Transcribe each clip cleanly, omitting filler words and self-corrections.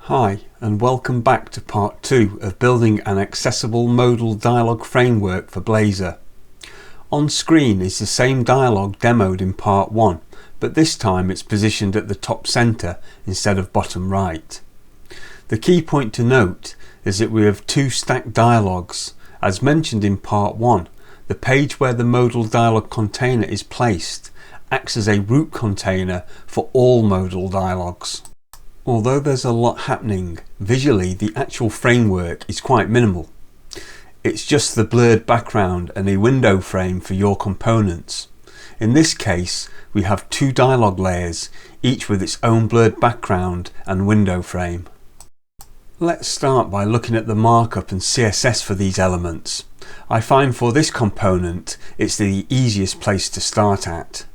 Hi, and welcome back to part 2 of building an accessible modal dialog framework for Blazor. On screen is the same dialog demoed in part 1, but this time it's positioned at the top center instead of bottom right. The key point to note is that we have two stacked dialogs. As mentioned in part 1, the page where the modal dialog container is placed acts as a root container for all modal dialogs. Although there's a lot happening, visually the actual framework is quite minimal. It's just the blurred background and a window frame for your components. In this case, we have two dialog layers, each with its own blurred background and window frame. Let's start by looking at the markup and CSS for these elements. I find for this component it's the easiest place to start at.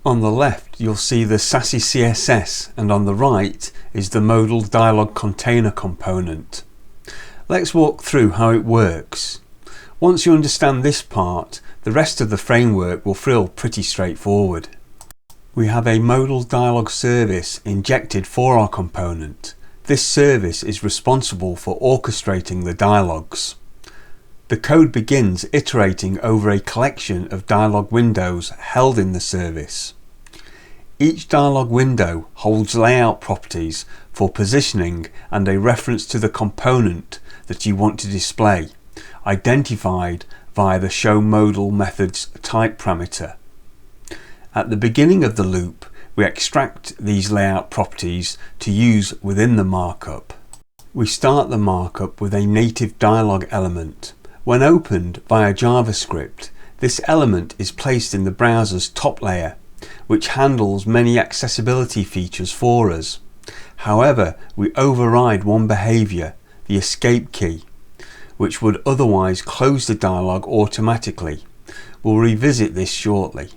On the left you'll see the Sassy CSS, and on the right is the modal dialog container component. Let's walk through how it works. Once you understand this part, the rest of the framework will feel pretty straightforward. We have a modal dialog service injected for our component. This service is responsible for orchestrating the dialogs. The code begins iterating over a collection of dialog windows held in the service. Each dialog window holds layout properties for positioning and a reference to the component that you want to display, identified via the showModal method's type parameter. At the beginning of the loop, we extract these layout properties to use within the markup. We start the markup with a native dialog element. When opened via JavaScript, this element is placed in the browser's top layer, which handles many accessibility features for us. However, we override one behavior, the escape key, which would otherwise close the dialog automatically. We'll revisit this shortly.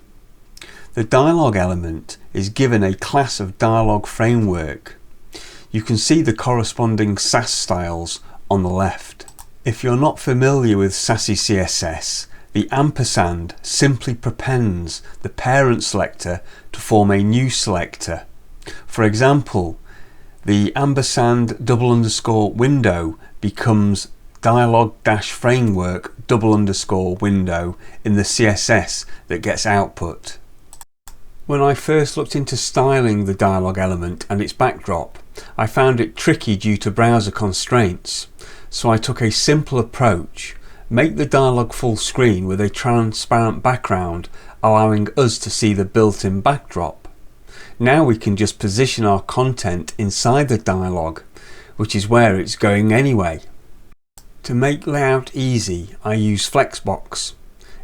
The dialog element is given a class of dialog framework. You can see the corresponding Sass styles on the left. If you're not familiar with Sassy CSS, the ampersand simply prepends the parent selector to form a new selector. For example, the ampersand _ window becomes dialog-framework _ window in the CSS that gets output. When I first looked into styling the dialog element and its backdrop, I found it tricky due to browser constraints, so I took a simple approach. Make the dialog full screen with a transparent background, allowing us to see the built-in backdrop. Now we can just position our content inside the dialog, which is where it's going anyway. To make layout easy, I use Flexbox.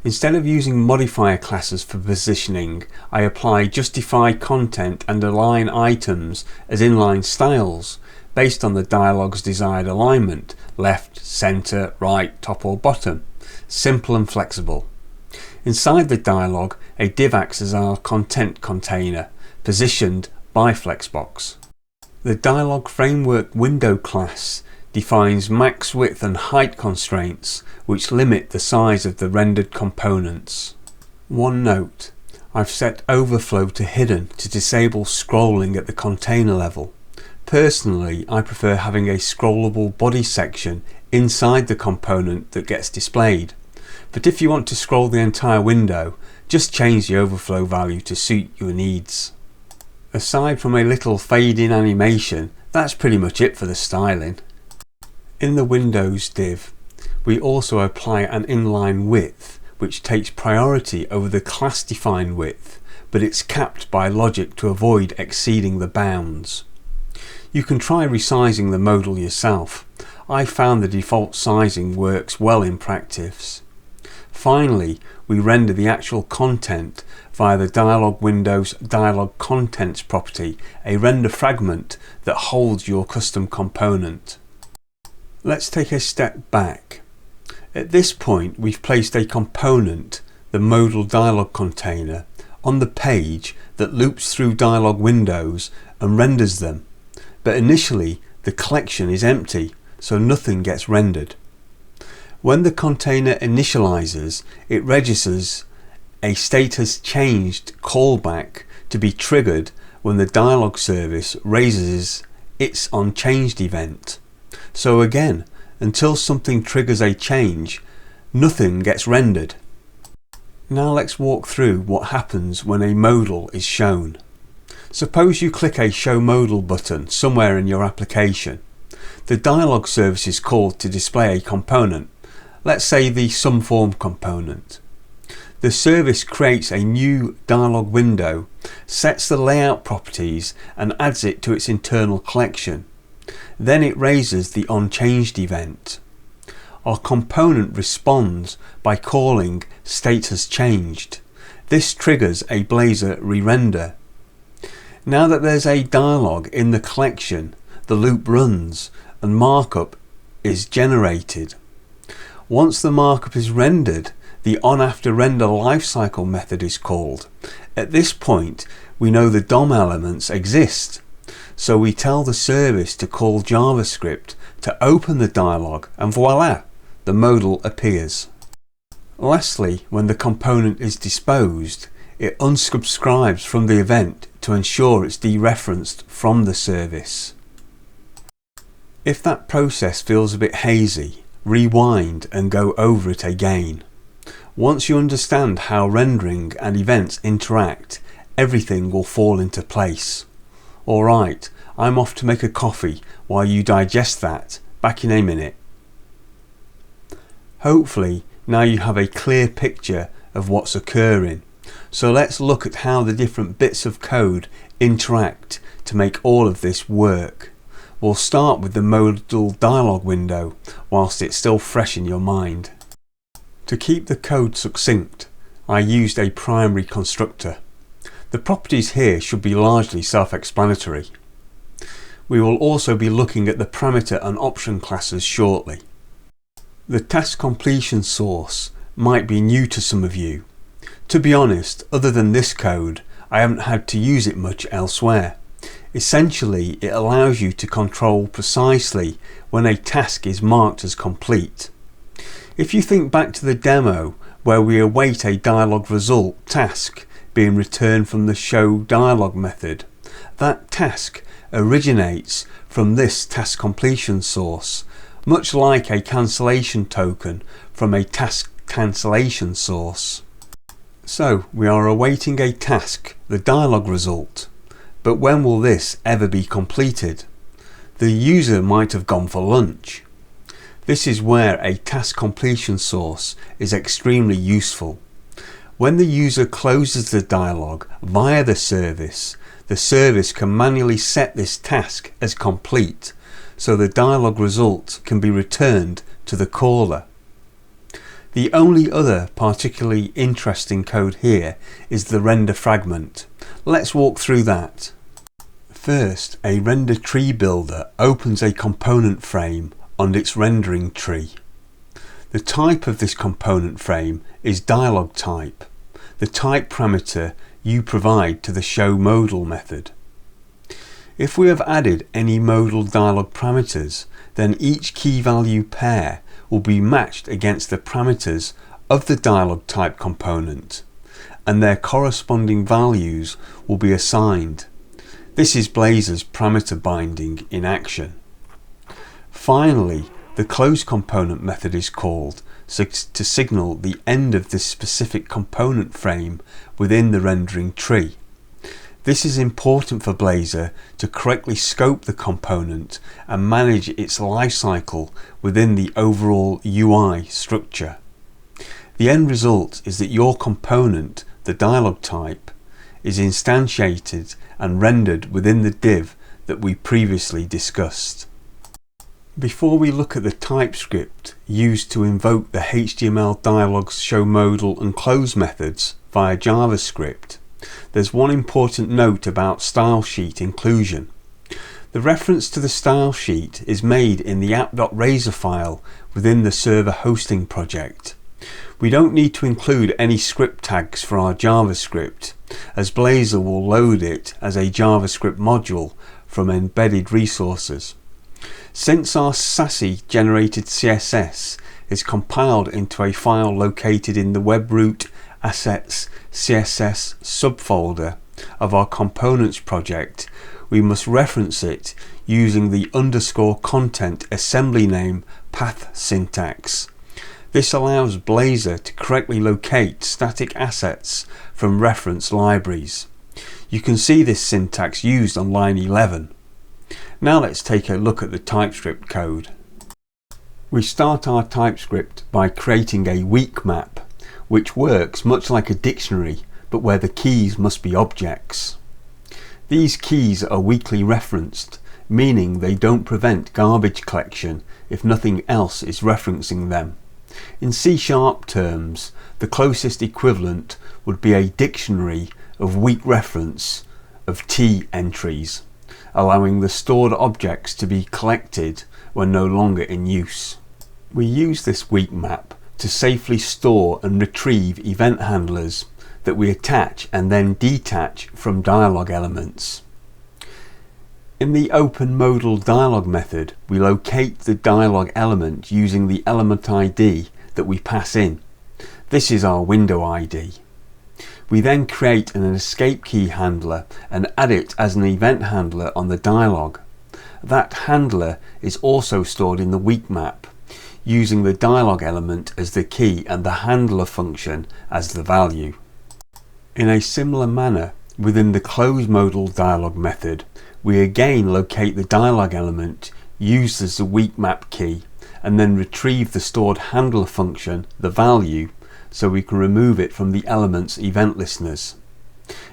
Instead of using modifier classes for positioning, I apply justify content and align items as inline styles, based on the dialog's desired alignment, left, center, right, top or bottom. Simple and flexible. Inside the dialog, a div acts as our content container, positioned by Flexbox. The dialog framework window class defines max width and height constraints, which limit the size of the rendered components. One note, I've set overflow to hidden to disable scrolling at the container level. Personally, I prefer having a scrollable body section inside the component that gets displayed, but if you want to scroll the entire window, just change the overflow value to suit your needs. Aside from a little fade-in animation, that's pretty much it for the styling. In the Windows div, we also apply an inline width, which takes priority over the class-defined width, but it's capped by logic to avoid exceeding the bounds. You can try resizing the modal yourself. I found the default sizing works well in practice. Finally, we render the actual content via the dialog window's dialog contents property, a render fragment that holds your custom component. Let's take a step back. At this point, we've placed a component, the modal dialog container, on the page that loops through dialog windows and renders them. But initially the collection is empty, so nothing gets rendered. When the container initializes, it registers a status changed callback to be triggered when the dialog service raises its onChanged event. So again, until something triggers a change, nothing gets rendered. Now let's walk through what happens when a modal is shown. Suppose you click a Show Modal button somewhere in your application. The dialog service is called to display a component, let's say the SumForm component. The service creates a new dialog window, sets the layout properties and adds it to its internal collection. Then it raises the onChanged event. Our component responds by calling state has changed. This triggers a Blazor re-render. Now that there's a dialog in the collection, the loop runs and markup is generated. Once the markup is rendered, the onAfterRender lifecycle method is called. At this point, we know the DOM elements exist, so we tell the service to call JavaScript to open the dialog, and voila, the modal appears. Lastly, when the component is disposed, it unsubscribes from the event to ensure it's dereferenced from the service. If that process feels a bit hazy, rewind and go over it again. Once you understand how rendering and events interact, everything will fall into place. Alright, I'm off to make a coffee while you digest that. Back in a minute. Hopefully now you have a clear picture of what's occurring. So let's look at how the different bits of code interact to make all of this work. We'll start with the Modal Dialog window whilst it's still fresh in your mind. To keep the code succinct, I used a primary constructor. The properties here should be largely self-explanatory. We will also be looking at the parameter and option classes shortly. The task completion source might be new to some of you. To be honest, other than this code, I haven't had to use it much elsewhere. Essentially, it allows you to control precisely when a task is marked as complete. If you think back to the demo where we await a dialog result task being returned from the show dialog method, that task originates from this task completion source, much like a cancellation token from a task cancellation source. So we are awaiting a task, the dialog result. But when will this ever be completed? The user might have gone for lunch. This is where a task completion source is extremely useful. When the user closes the dialog via the service can manually set this task as complete, so the dialog result can be returned to the caller. The only other particularly interesting code here is the render fragment. Let's walk through that. First, a render tree builder opens a component frame on its rendering tree. The type of this component frame is dialog type, the type parameter you provide to the show modal method. If we have added any modal dialog parameters, then each key value pair will be matched against the parameters of the dialog type component, and their corresponding values will be assigned. This is Blazor's parameter binding in action. Finally, the close component method is called to signal the end of this specific component frame within the rendering tree. This is important for Blazor to correctly scope the component and manage its lifecycle within the overall UI structure. The end result is that your component, the dialog type, is instantiated and rendered within the div that we previously discussed. Before we look at the TypeScript used to invoke the HTML dialogs show modal and close methods via JavaScript, there's one important note about style sheet inclusion. The reference to the style sheet is made in the app.razor file within the server hosting project. We don't need to include any script tags for our JavaScript, as Blazor will load it as a JavaScript module from embedded resources. Since our Sassy generated CSS is compiled into a file located in the webroot assets CSS subfolder of our components project, we must reference it using the underscore content assembly name path syntax. This allows Blazor to correctly locate static assets from reference libraries. You can see this syntax used on line 11. Now let's take a look at the TypeScript code. We start our TypeScript by creating a weak map, which works much like a dictionary, but where the keys must be objects. These keys are weakly referenced, meaning they don't prevent garbage collection if nothing else is referencing them. In C# terms, the closest equivalent would be a dictionary of weak reference of T entries, allowing the stored objects to be collected when no longer in use. We use this weak map to safely store and retrieve event handlers that we attach and then detach from dialog elements. In the open Modal Dialog method, we locate the dialog element using the element ID that we pass in. This is our window ID. We then create an escape key handler and add it as an event handler on the dialog. That handler is also stored in the weak map, using the dialog element as the key and the handler function as the value. In a similar manner, within the close Modal Dialog method, we again locate the dialog element used as the weak map key and then retrieve the stored handler function, the value, so we can remove it from the element's event listeners.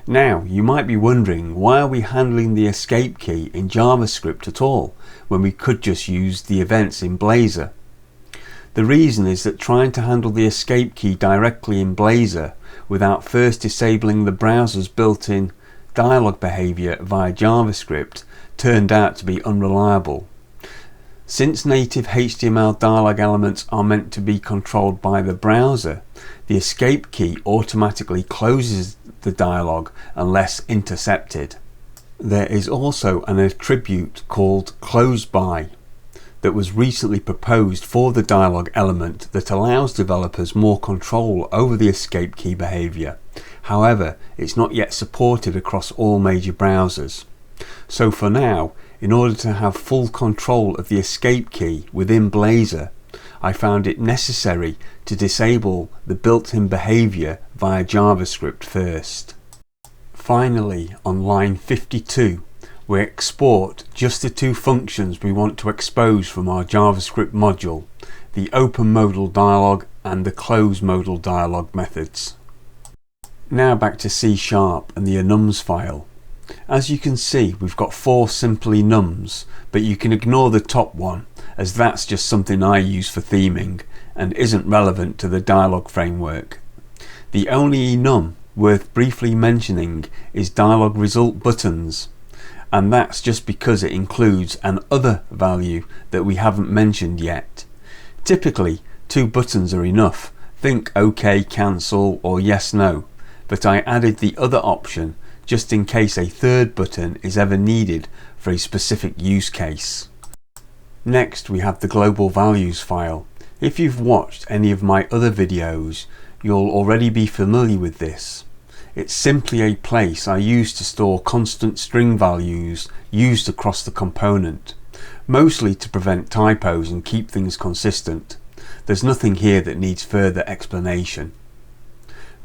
Now, you might be wondering, why are we handling the escape key in JavaScript at all when we could just use the events in Blazor? The reason is that trying to handle the escape key directly in Blazor without first disabling the browser's built-in dialog behavior via JavaScript turned out to be unreliable. Since native HTML dialog elements are meant to be controlled by the browser, the escape key automatically closes the dialog unless intercepted. There is also an attribute called closeBy that was recently proposed for the dialog element that allows developers more control over the escape key behavior. However, it's not yet supported across all major browsers. So for now, in order to have full control of the escape key within Blazor, I found it necessary to disable the built-in behavior via JavaScript first. Finally, on line 52, we export just the two functions we want to expose from our JavaScript module, the open Modal Dialog and the close Modal Dialog methods. Now back to C# and the enums file. As you can see, we've got 4 simple enums, but you can ignore the top one, as that's just something I use for theming and isn't relevant to the dialog framework. The only enum worth briefly mentioning is dialog result buttons, and that's just because it includes an other value that we haven't mentioned yet. Typically 2 buttons are enough, think OK, cancel or yes, no, but I added the other option just in case a third button is ever needed for a specific use case. Next we have the global values file. If you've watched any of my other videos, you'll already be familiar with this. It's simply a place I use to store constant string values used across the component, mostly to prevent typos and keep things consistent. There's nothing here that needs further explanation.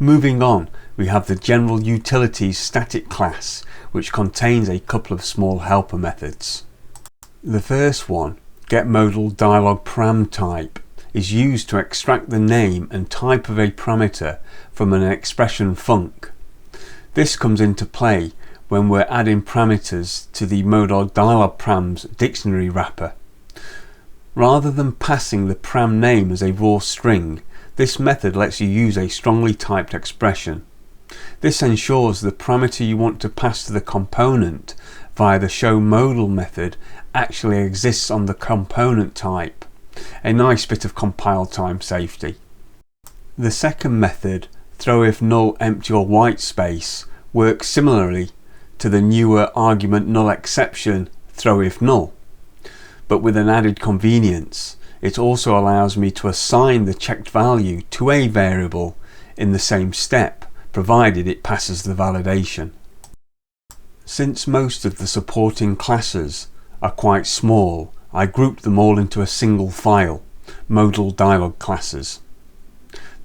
Moving on, we have the general utilities static class, which contains a couple of small helper methods. The first one, getModalDialogParamType, is used to extract the name and type of a parameter from an expression func. This comes into play when we're adding parameters to the ModalDialogParams dictionary wrapper. Rather than passing the param name as a raw string, this method lets you use a strongly typed expression. This ensures the parameter you want to pass to the component via the showModal method actually exists on the component type. A nice bit of compile time safety. The second method, throwIfNull empty or white space, works similarly to the newer argument null exception throwIfNull, but with an added convenience. It also allows me to assign the checked value to a variable in the same step, provided it passes the validation. Since most of the supporting classes are quite small, I grouped them all into a single file, Modal Dialog classes.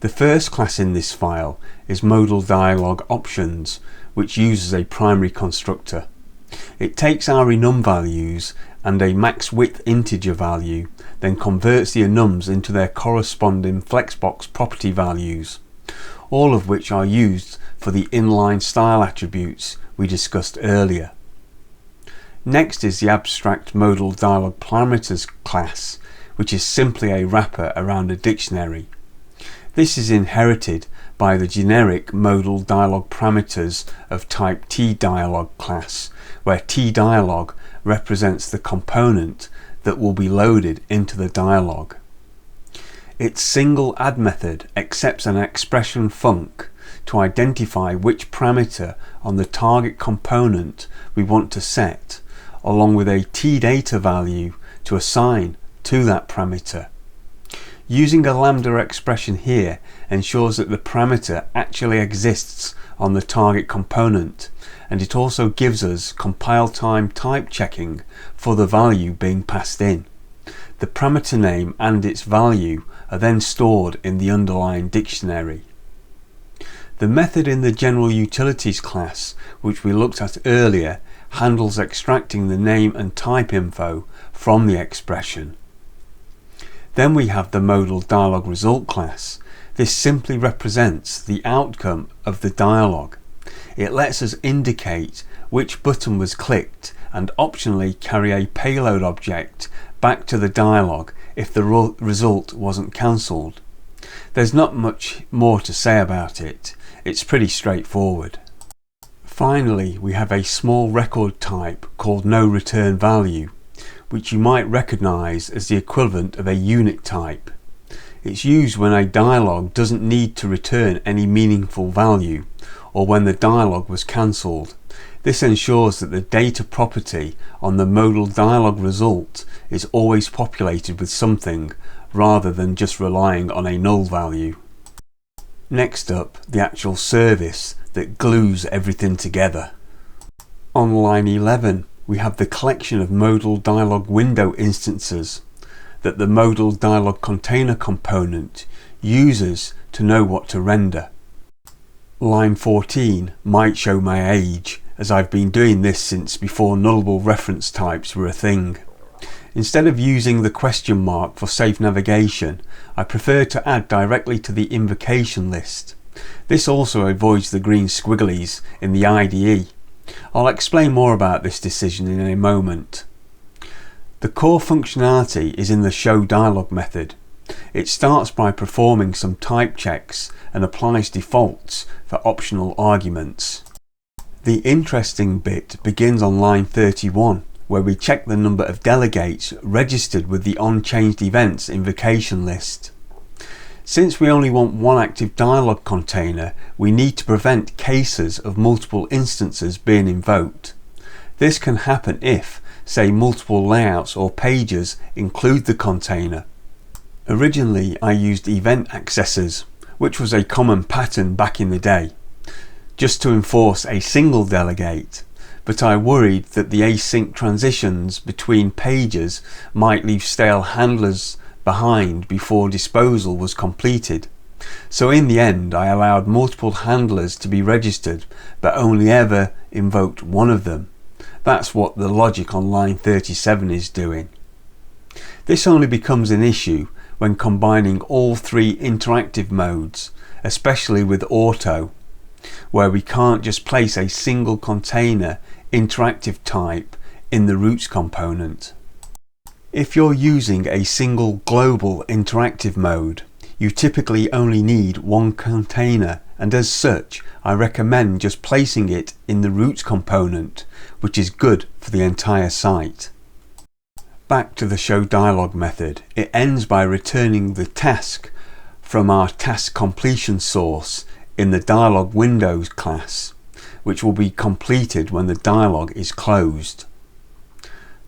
The first class in this file is Modal Dialog Options, which uses a primary constructor. It takes our enum values and a max width integer value, then converts the enums into their corresponding flexbox property values, all of which are used for the inline style attributes we discussed earlier. Next is the abstract Modal Dialog Parameters class, which is simply a wrapper around a dictionary. This is inherited by the generic Modal Dialog Parameters of type TDialog class, where TDialog represents the component that will be loaded into the dialog. Its single add method accepts an expression func to identify which parameter on the target component we want to set, along with a tdata value to assign to that parameter. Using a lambda expression here ensures that the parameter actually exists on the target component, and it also gives us compile time type checking for the value being passed in. The parameter name and its value are then stored in the underlying dictionary. The method in the General Utilities class, which we looked at earlier, handles extracting the name and type info from the expression. Then we have the Modal Dialog Result class. This simply represents the outcome of the dialog. It lets us indicate which button was clicked and optionally carry a payload object back to the dialog if the result wasn't cancelled. There's not much more to say about it. It's pretty straightforward. Finally, we have a small record type called noReturnValue, which you might recognise as the equivalent of a unit type. It's used when a dialog doesn't need to return any meaningful value, or when the dialog was cancelled. This ensures that the data property on the modal dialog result is always populated with something, rather than just relying on a null value. Next up, the actual service that glues everything together. On line 11, we have the collection of modal dialog window instances that the modal dialog container component uses to know what to render. Line 14 might show my age, as I've been doing this since before nullable reference types were a thing. Instead of using the question mark for safe navigation, I prefer to add directly to the invocation list. This also avoids the green squigglies in the IDE. I'll explain more about this decision in a moment. The core functionality is in the showDialog method. It starts by performing some type checks and applies defaults for optional arguments. The interesting bit begins on line 31, where we check the number of delegates registered with the onChanged events invocation list. Since we only want one active dialog container, we need to prevent cases of multiple instances being invoked. This can happen if, say, multiple layouts or pages include the container. Originally, I used event accessors, which was a common pattern back in the day, just to enforce a single delegate, but I worried that the async transitions between pages might leave stale handlers behind before disposal was completed. So in the end, I allowed multiple handlers to be registered, but only ever invoked one of them. That's what the logic on line 37 is doing. This only becomes an issue when combining all three interactive modes, especially with auto, where we can't just place a single container interactive type in the roots component. If you're using a single global interactive mode, you typically only need one container, and as such, I recommend just placing it in the roots component, which is good for the entire site. Back to the showDialog method, it ends by returning the task from our task completion source in the dialog windows class, which will be completed when the dialog is closed.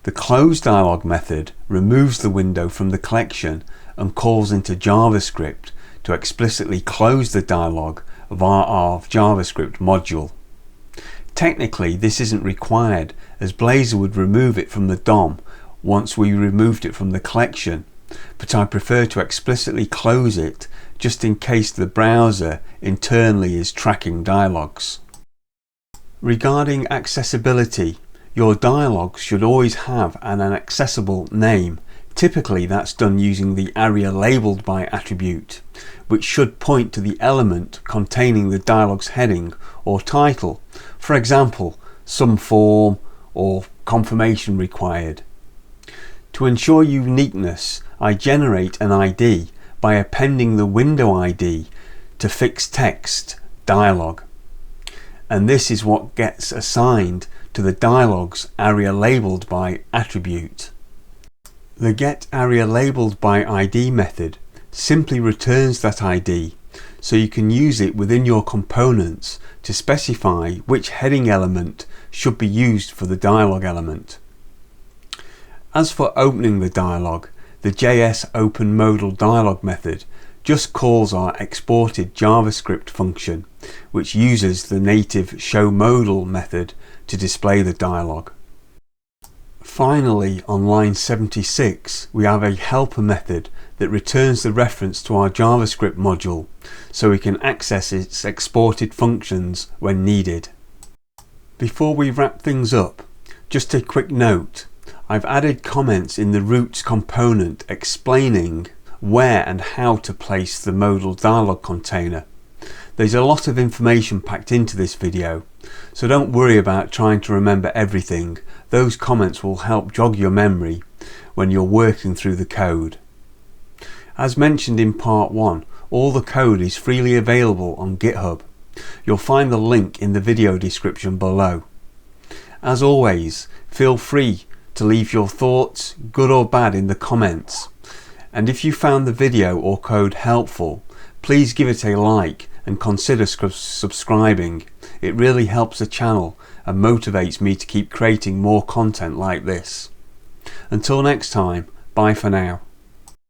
The closeDialog method removes the window from the collection and calls into JavaScript to explicitly close the dialog via our JavaScript module. Technically this isn't required, as Blazor would remove it from the DOM once we removed it from the collection, but I prefer to explicitly close it just in case the browser internally is tracking dialogs. Regarding accessibility, your dialogs should always have an accessible name. Typically that's done using the area labeled by attribute, which should point to the element containing the dialog's heading or title, for example, some form or confirmation required. To ensure uniqueness, I generate an ID by appending the window ID to fixed text dialog, and this is what gets assigned to the dialog's area labeled by attribute. The getAreaLabelledById method simply returns that ID, so you can use it within your components to specify which heading element should be used for the dialog element. As for opening the dialog, the JSOpenModalDialog method just calls our exported JavaScript function, which uses the native showModal method to display the dialog. Finally, on line 76, we have a helper method that returns the reference to our JavaScript module so we can access its exported functions when needed. Before we wrap things up, just a quick note. I've added comments in the roots component explaining where and how to place the modal dialog container. There's a lot of information packed into this video, so don't worry about trying to remember everything. Those comments will help jog your memory when you're working through the code. As mentioned in part 1, all the code is freely available on GitHub. You'll find the link in the video description below. As always, feel free to leave your thoughts, good or bad, in the comments. And if you found the video or code helpful, please give it a like and consider subscribing. It really helps the channel and motivates me to keep creating more content like this. Until next time, bye for now.